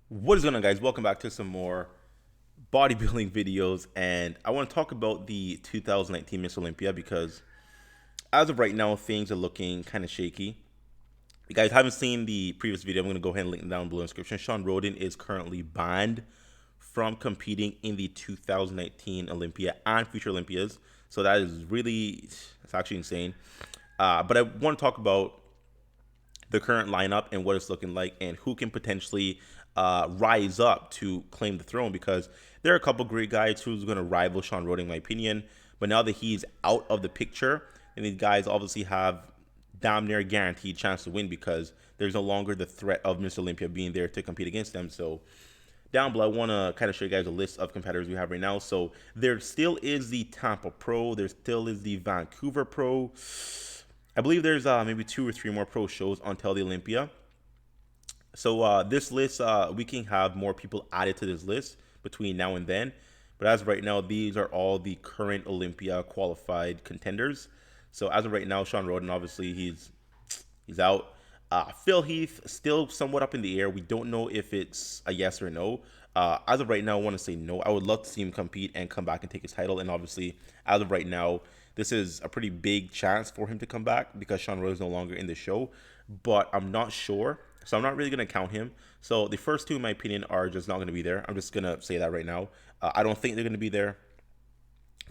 What is going on, guys? Welcome back to some more bodybuilding videos, and I want to talk about the 2019 Miss Olympia because as of right now things are looking kind of shaky. If you guys haven't seen the previous video, I'm going to go ahead and link it down below in the description. Shawn Rhoden is currently banned from competing in the 2019 Olympia and future Olympias, so that is really, it's actually insane. But I want to talk about the current lineup and what it's looking like and who can potentially rise up to claim the throne, because there are a couple great guys who's going to rival Shawn Rhoden in my opinion. But now that he's out of the picture, and these guys obviously have damn near guaranteed chance to win because there's no longer the threat of Mr. Olympia being there to compete against them. So down below, I want to kind of show you guys a list of competitors we have right now. So there still is the Tampa Pro. There still is the Vancouver Pro. I believe there's maybe 2 or 3 more pro shows until the Olympia. So this list, we can have more people added to this list between now and then. But as of right now, these are all the current Olympia qualified contenders. So as of right now, Shawn Rhoden, obviously he's out. Phil Heath still somewhat up in the air. We don't know if it's a yes or no. As of right now, I want to say no. I would love to see him compete and come back and take his title. And obviously, as of right now, this is a pretty big chance for him to come back because Shawn Rhoden is no longer in the show. But I'm not sure, so I'm not really going to count him. So the first two, in my opinion, are just not going to be there. I'm just going to say that right now. I don't think they're going to be there.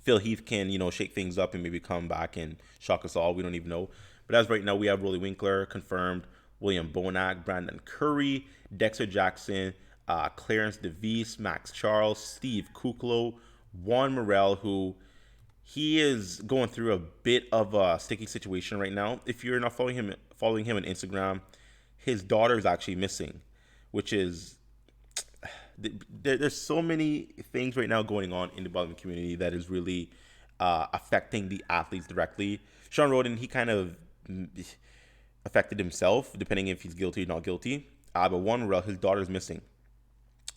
Phil Heath can, shake things up and maybe come back and shock us all. We don't even know. But as right now, we have Rolly Winkler confirmed, William Bonac, Brandon Curry, Dexter Jackson, Clarence DeVise, Max Charles, Steve Kuklo, Juan Morel, who he is going through a bit of a sticky situation right now. If you're not following him on Instagram, his daughter is actually missing, which is there's so many things right now going on in the bodybuilding community that is really affecting the athletes directly. Shawn Rhoden, he kind of affected himself, depending if he's guilty or not guilty. But one, his daughter is missing.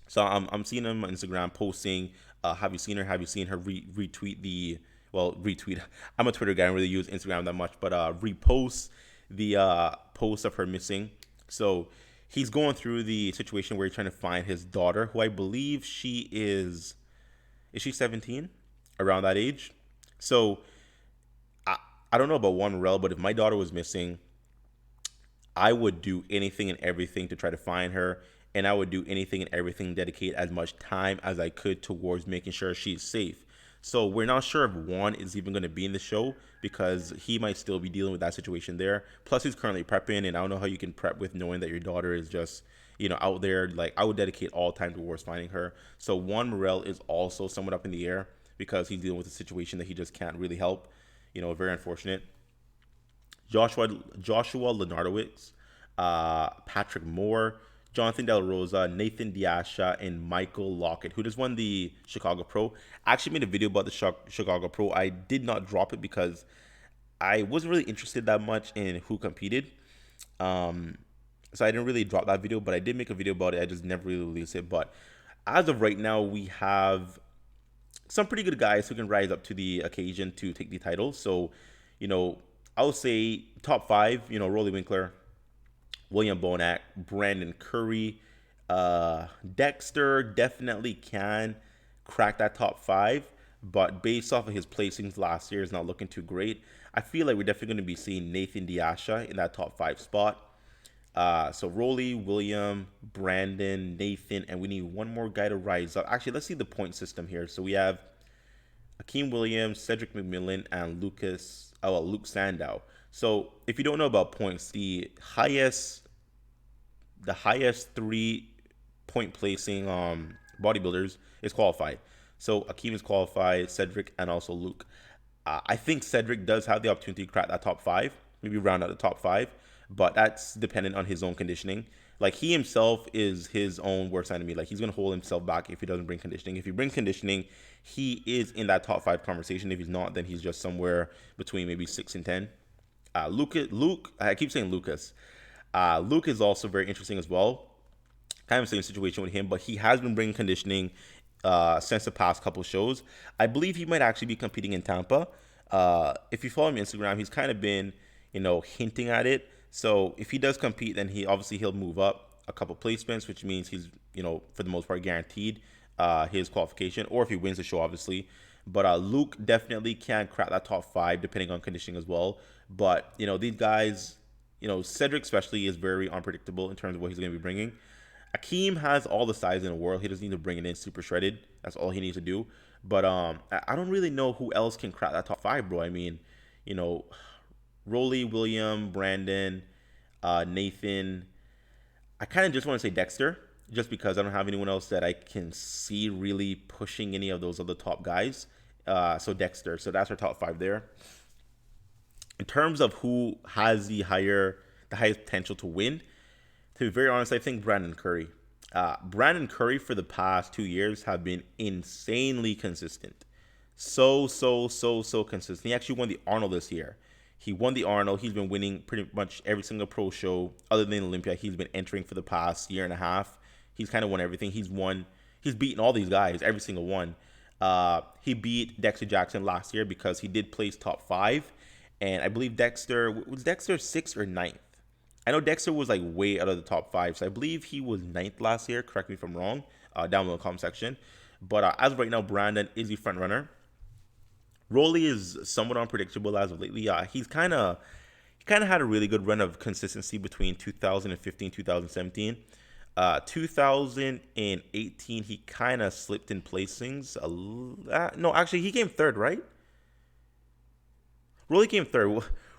So I'm seeing him on Instagram posting, have you seen her? Have you seen her retweet the, well, retweet. I'm a Twitter guy. I don't really use Instagram that much, but repost the post of her missing. So he's going through the situation where he's trying to find his daughter, who I believe is she 17? Around that age. So I don't know about one rel, but if my daughter was missing, I would do anything and everything to try to find her. And I would do anything and everything, dedicate as much time as I could towards making sure she's safe. So we're not sure if Juan is even going to be in the show because he might still be dealing with that situation there. Plus, he's currently prepping, and I don't know how you can prep with knowing that your daughter is just, out there. Like, I would dedicate all time towards finding her. So Juan Morel is also somewhat up in the air because he's dealing with a situation that he just can't really help. Very unfortunate. Joshua Lenardowitz, Patrick Moore, Jonathan Del Rosa, Nathan Diasha, and Michael Lockett, who just won the Chicago Pro. I actually made a video about the Chicago Pro. I did not drop it because I wasn't really interested that much in who competed. So I didn't really drop that video, but I did make a video about it. I just never really released it. But as of right now, we have some pretty good guys who can rise up to the occasion to take the title. So, I would say top 5, Rolly Winkler, William Bonac, Brandon Curry, Dexter definitely can crack that top 5, but based off of his placings last year, is not looking too great. I feel like we're definitely going to be seeing Nathan Diasha in that top 5 spot. So Rolly, William, Brandon, Nathan, and we need one more guy to rise up. Actually, let's see the point system here. So we have Akeem Williams, Cedric McMillan, and Luke Sandow. So if you don't know about points, the highest 3 point placing bodybuilders is qualified. So Akeem is qualified, Cedric, and also Luke. I think Cedric does have the opportunity to crack that top 5, maybe round out the top 5, but that's dependent on his own conditioning. Like, he himself is his own worst enemy. Like, he's going to hold himself back if he doesn't bring conditioning. If he brings conditioning, he is in that top 5 conversation. If he's not, then he's just somewhere between maybe 6 and 10. Luke, I keep saying Lucas. Luke is also very interesting as well. Kind of the same situation with him, but he has been bringing conditioning since the past couple shows. I believe he might actually be competing in Tampa. If you follow him on Instagram, he's kind of been, hinting at it. So if he does compete, then he'll move up a couple placements, which means he's, for the most part, guaranteed his qualification, or if he wins the show, obviously. But Luke definitely can crack that top five, depending on conditioning as well. But these guys, Cedric especially is very unpredictable in terms of what he's going to be bringing. Akeem has all the size in the world. He doesn't need to bring it in super shredded. That's all he needs to do. But I don't really know who else can crack that top five, bro. I mean, you know, Rolly, William, Brandon, Nathan. I kind of just want to say Dexter, just because I don't have anyone else that I can see really pushing any of those other top guys. So Dexter. So that's our top five there. In terms of who has the highest potential to win, to be very honest, I think Brandon Curry. Brandon Curry for the past 2 years have been insanely consistent. So consistent. He actually won the Arnold this year. He won the Arnold. He's been winning pretty much every single pro show other than Olympia. He's been entering for the past year and a half. He's kind of won everything. He's beaten all these guys, every single one. He beat Dexter Jackson last year because he did place top five. And I believe was Dexter 6th or ninth? I know Dexter was like way out of the top five. So I believe he was ninth last year. Correct me if I'm wrong, down in the comment section. But as of right now, Brandon is the front runner. Rolly is somewhat unpredictable as of lately. He kind of had a really good run of consistency between 2015 2017. 2018 he kind of slipped in placings. No, actually he came third, right? Rolly came third.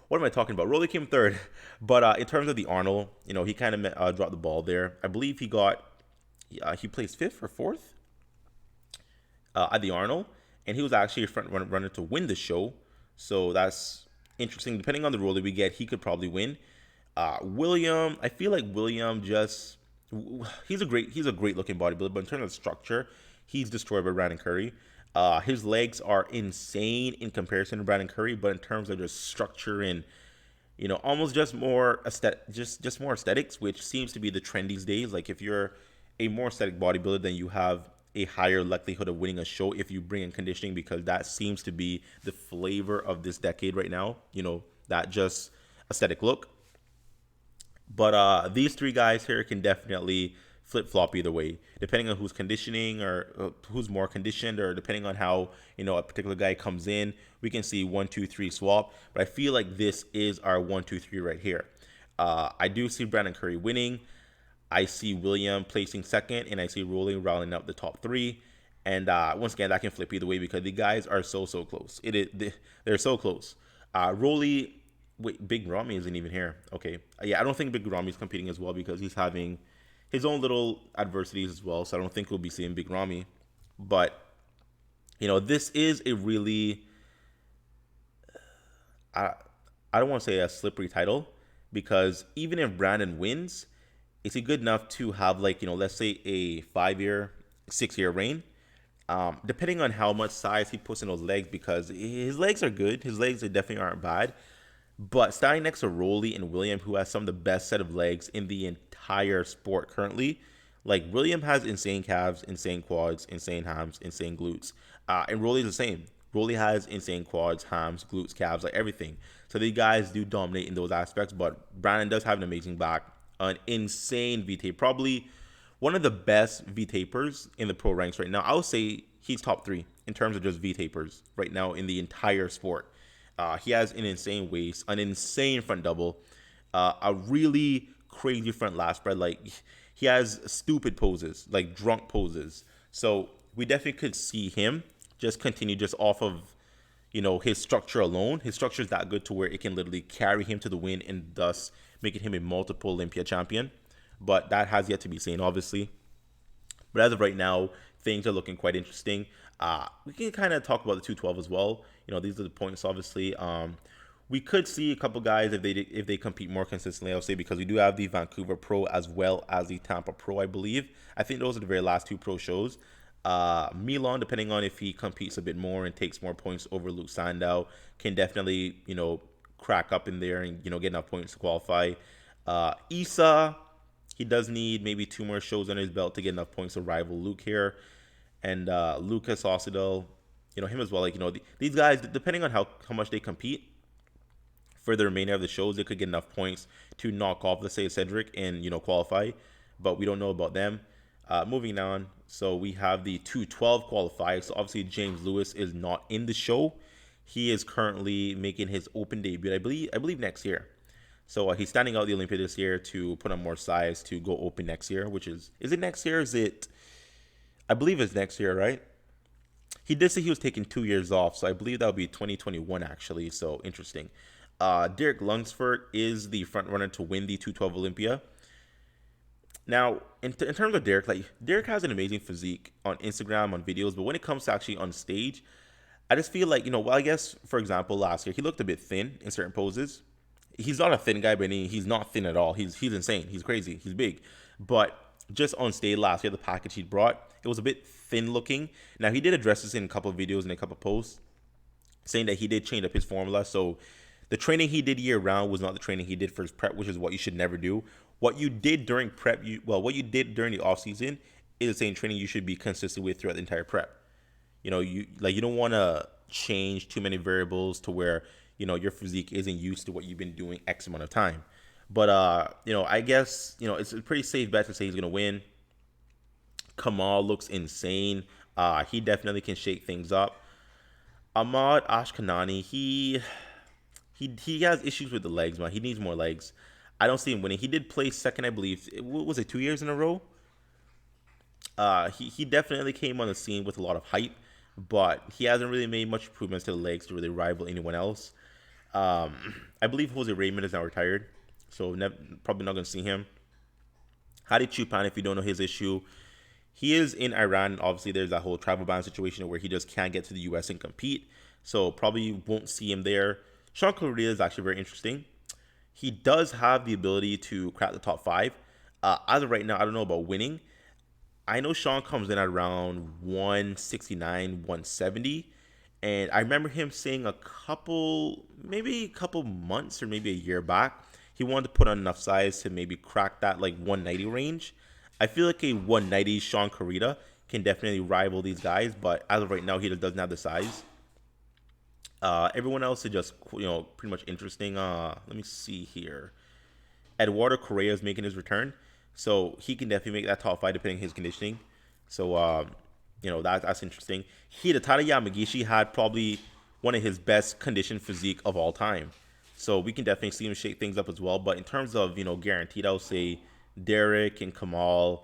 What am I talking about? Rolly came third. But in terms of the Arnold, he kind of dropped the ball there. I believe he placed fifth or fourth at the Arnold. And he was actually a front runner to win the show. So that's interesting. Depending on the role that we get, he could probably win. William, I feel like William he's a great looking bodybuilder, but in terms of structure, he's destroyed by Brandon Curry. His legs are insane in comparison to Brandon Curry, but in terms of just structure and almost just more just more aesthetics, which seems to be the trend these days. Like if you're a more aesthetic bodybuilder, then you have a higher likelihood of winning a show if you bring in conditioning, because that seems to be the flavor of this decade right now. That just aesthetic look. But these three guys here can definitely flip-flop either way, depending on who's conditioning or who's more conditioned, or depending on how a particular guy comes in. We can see 1, 2, 3 swap, but I feel like this is our 1, 2, 3 right here. I do see Brandon Curry winning. I see William placing second, and I see Rolling rounding up the top three. And once again, that can flip either way because the guys are so close. They're so close. Rolly, wait, Big Ramy isn't even here. Okay, yeah, I don't think Big Ramy is competing as well because he's having his own little adversities as well. So I don't think we'll be seeing Big Ramy. But this is a really I don't want to say a slippery title, because even if Brandon wins, is he good enough to have let's say a 5-year, 6-year reign? Depending on how much size he puts in those legs, because his legs are good. His legs definitely aren't bad. But standing next to Rolly and William, who has some of the best set of legs in the entire sport currently, like William has insane calves, insane quads, insane hams, insane glutes. And Rolly's the same. Rolly has insane quads, hams, glutes, calves, like everything. So these guys do dominate in those aspects. But Brandon does have an amazing back, an insane V-tape, probably one of the best V-tapers in the pro ranks right now. I would say he's top 3 in terms of just V-tapers right now in the entire sport. He has an insane waist, an insane front double, a really crazy front lat spread. Like he has stupid poses, like drunk poses. So we definitely could see him just continue just off of his structure alone. His structure is that good to where it can literally carry him to the win and thus making him a multiple Olympia champion. But that has yet to be seen, obviously. But as of right now, things are looking quite interesting. We can kind of talk about the 212 as well. These are the points, obviously. We could see a couple guys if they compete more consistently, I'll say, because we do have the Vancouver Pro as well as the Tampa Pro, I believe. I think those are the very last 2 pro shows. Milan, depending on if he competes a bit more and takes more points over Luke Sandow, can definitely, crack up in there and, get enough points to qualify. Issa, he does need maybe 2 more shows under his belt to get enough points to rival Luke here. And Lucas Osidel, him as well. These guys, depending on how much they compete for the remainder of the shows, they could get enough points to knock off, let's say, Cedric and, qualify. But we don't know about them. Moving on, so we have the 212 qualifiers. So obviously James Lewis is not in the show. He is currently making his open debut, I believe next year. So he's standing out the Olympia this year to put on more size to go open next year, which is it next year? Is it? I believe it's next year, right? He did say he was taking 2 years off, so I believe that'll be 2021 actually. So interesting. Derek Lunsford is the front runner to win the 212 Olympia. Now, in terms of Derek, like Derek has an amazing physique on Instagram, on videos, but when it comes to actually on stage, I just feel like, well, I guess, for example, last year, he looked a bit thin in certain poses. He's not a thin guy, but he's not thin at all. He's insane. He's crazy. He's big. But just on stage last year, the package he brought, it was a bit thin looking. Now, he did address this in a couple of videos and a couple of posts, saying that he did change up his formula. So the training he did year round was not the training he did for his prep, which is what you should never do. What you did during prep, what you did during the off season is the same training you should be consistent with throughout the entire prep. You don't want to change too many variables to where your physique isn't used to what you've been doing X amount of time. But I guess it's a pretty safe bet to say he's gonna win. Kamal looks insane. He definitely can shake things up. Ahmad Ashkanani, he has issues with the legs, man. He needs more legs. I don't see him winning. He did place second, I believe. Was it 2 years in a row? He definitely came on the scene with a lot of hype, but he hasn't really made much improvements to the legs to really rival anyone else. I believe Jose Raymond is now retired, so probably not going to see him. Hadi Chupan, if you don't know his issue, he is in Iran. Obviously, there's that whole travel ban situation where he just can't get to the U.S. and compete, so probably won't see him there. Shawn is actually very interesting. He does have the ability to crack the top 5. As of right now, I don't know about winning. I know Shawn comes in at around 169, 170. And I remember him saying maybe a couple months or maybe a year back, he wanted to put on enough size to maybe crack that like 190 range. I feel like a 190 Shawn Corrida can definitely rival these guys, but as of right now, he just doesn't have the size. Everyone else is just pretty much interesting. Let me see here. Eduardo Correa is making his return, so he can definitely make that top 5 depending on his conditioning. So that's interesting. Hidetada Yamagishi had probably one of his best conditioned physique of all time, so we can definitely see him shake things up as well. But in terms of guaranteed, I'll say Derek and Kamal,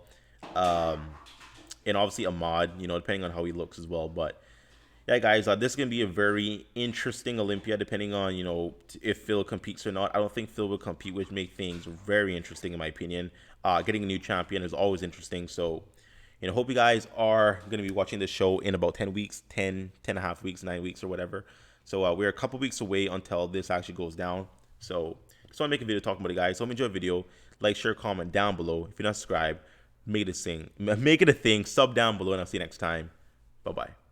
and obviously Ahmad. Depending on how he looks as well, but. Yeah, guys, this is going to be a very interesting Olympia, depending on, if Phil competes or not. I don't think Phil will compete, which makes things very interesting, in my opinion. Getting a new champion is always interesting. So, hope you guys are going to be watching this show in about 10 weeks, 10 and a half weeks, 9 weeks, or whatever. So, we're a couple weeks away until this actually goes down. So, just want to make a video talking about it, guys. So, hope you enjoy the video. Like, share, comment down below. If you're not subscribed, make it a thing. Sub down below, and I'll see you next time. Bye-bye.